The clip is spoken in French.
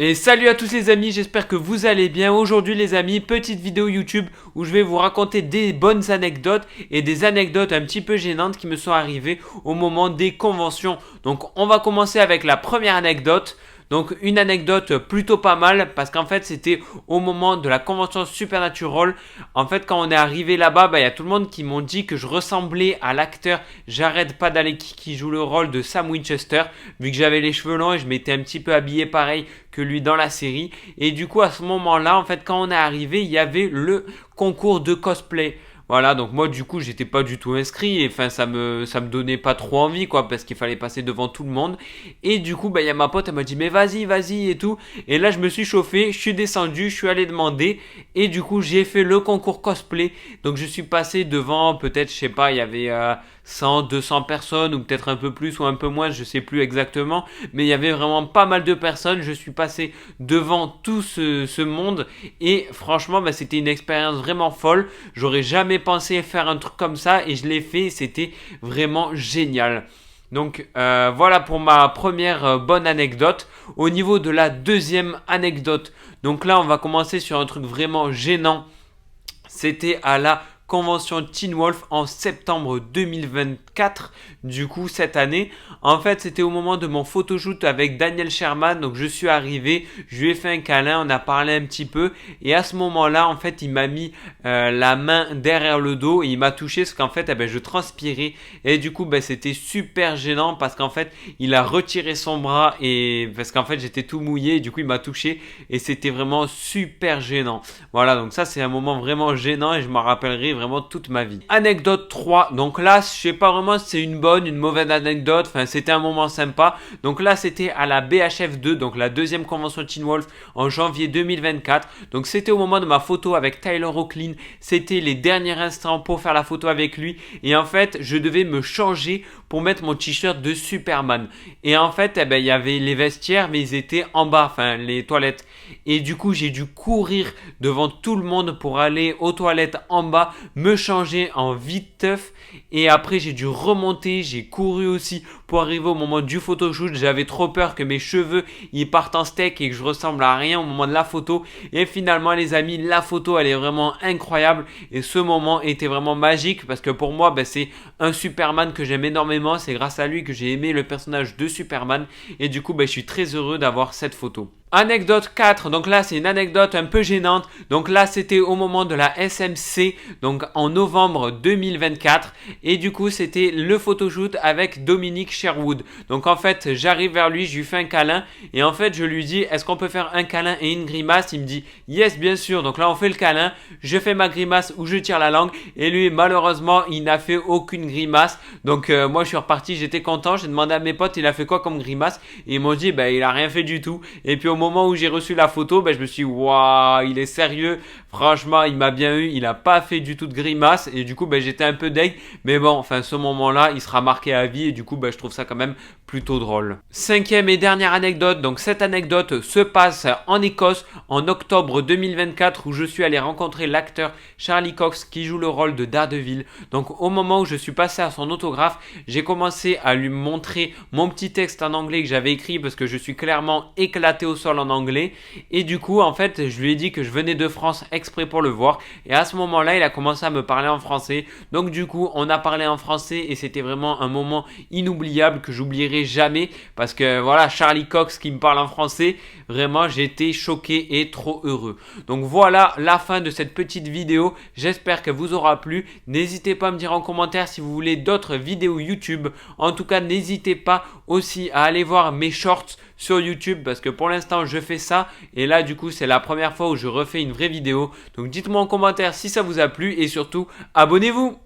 Et salut à tous les amis, j'espère que vous allez bien. Aujourd'hui les amis, petite vidéo YouTube où je vais vous raconter des bonnes anecdotes et des anecdotes un petit peu gênantes qui me sont arrivées au moment des conventions. Donc on va commencer avec la première anecdote. Donc une anecdote plutôt pas mal parce qu'en fait c'était au moment de la convention Supernatural. En fait quand on est arrivé là-bas, il y a tout le monde qui m'ont dit que je ressemblais à l'acteur Jared Padalecki qui joue le rôle de Sam Winchester, vu que j'avais les cheveux longs et je m'étais un petit peu habillé pareil que lui dans la série. Et du coup à ce moment-là, en fait quand on est arrivé, il y avait le concours de cosplay. Voilà, donc moi du coup j'étais pas du tout inscrit et enfin ça me donnait pas trop envie quoi parce qu'il fallait passer devant tout le monde. Et du coup il y a ma pote, elle m'a dit mais vas-y et tout. Et là je me suis chauffé, je suis descendu, je suis allé demander et du coup j'ai fait le concours cosplay. Donc je suis passé devant peut-être je sais pas, il y avait 100, 200 personnes ou peut-être un peu plus ou un peu moins, je sais plus exactement, mais il y avait vraiment pas mal de personnes. Je suis passé devant tout ce monde et franchement c'était une expérience vraiment folle. J'aurais jamais pensé faire un truc comme ça et je l'ai fait, c'était vraiment génial. Donc voilà pour ma première bonne anecdote. Au niveau de la deuxième anecdote, donc là on va commencer sur un truc vraiment gênant. C'était à la convention Teen Wolf en septembre 2024, du coup cette année. En fait c'était au moment de mon photoshoot avec Daniel Sherman, donc je suis arrivé, je lui ai fait un câlin, on a parlé un petit peu et à ce moment là en fait il m'a mis la main derrière le dos et il m'a touché parce qu'en fait je transpirais et du coup c'était super gênant parce qu'en fait il a retiré son bras et parce qu'en fait j'étais tout mouillé et du coup il m'a touché et c'était vraiment super gênant. Voilà, donc ça c'est un moment vraiment gênant et je m'en rappellerai vraiment toute ma vie. Anecdote 3, donc là je sais pas vraiment si c'est une bonne, une mauvaise anecdote, enfin c'était un moment sympa. Donc là c'était à la BHF2, donc la deuxième convention Teen Wolf en janvier 2024. Donc c'était au moment de ma photo avec Tyler Hoechlin, c'était les derniers instants pour faire la photo avec lui et en fait je devais me changer pour mettre mon t-shirt de Superman. Et en fait il y avait les vestiaires mais ils étaient en bas, enfin les toilettes. Et du coup j'ai dû courir devant tout le monde pour aller aux toilettes en bas, me changer en viteuf et après j'ai dû remonter, j'ai couru aussi pour arriver au moment du photoshoot. J'avais trop peur que mes cheveux ils partent en steak et que je ressemble à rien au moment de la photo et finalement les amis, la photo elle est vraiment incroyable et ce moment était vraiment magique parce que pour moi c'est un Superman que j'aime énormément, c'est grâce à lui que j'ai aimé le personnage de Superman et du coup je suis très heureux d'avoir cette photo. Anecdote 4, donc là c'est une anecdote un peu gênante, donc là c'était au moment de la SMC, donc en novembre 2024, et du coup c'était le photoshoot avec Dominique Sherwood. Donc en fait j'arrive vers lui, je lui fais un câlin, et en fait je lui dis est-ce qu'on peut faire un câlin et une grimace? Il me dit yes bien sûr, donc là on fait le câlin, je fais ma grimace où je tire la langue, et lui malheureusement il n'a fait aucune grimace, donc moi je suis reparti, j'étais content, j'ai demandé à mes potes il a fait quoi comme grimace, et ils m'ont dit il a rien fait du tout, et puis au moment où j'ai reçu la photo, je me suis dit, waouh, il est sérieux. Franchement, il m'a bien eu. Il n'a pas fait du tout de grimace. Et du coup, j'étais un peu deg. Mais bon, enfin, ce moment-là, il sera marqué à vie. Et du coup, je trouve ça quand même plutôt drôle. Cinquième et dernière anecdote. Donc, cette anecdote se passe en Écosse en octobre 2024 où je suis allé rencontrer l'acteur Charlie Cox qui joue le rôle de Daredevil. Donc, au moment où je suis passé à son autographe, j'ai commencé à lui montrer mon petit texte en anglais que j'avais écrit parce que je suis clairement éclaté au sol en anglais et du coup en fait je lui ai dit que je venais de France exprès pour le voir et à ce moment là il a commencé à me parler en français, donc du coup on a parlé en français et c'était vraiment un moment inoubliable que j'oublierai jamais parce que voilà, Charlie Cox qui me parle en français, vraiment j'étais choqué et trop heureux. Donc voilà la fin de cette petite vidéo, j'espère que vous aura plu. N'hésitez pas à me dire en commentaire si vous voulez d'autres vidéos YouTube. En tout cas n'hésitez pas aussi à aller voir mes shorts sur YouTube parce que pour l'instant je fais ça et là du coup c'est la première fois où je refais une vraie vidéo. Donc dites-moi en commentaire si ça vous a plu et surtout abonnez-vous.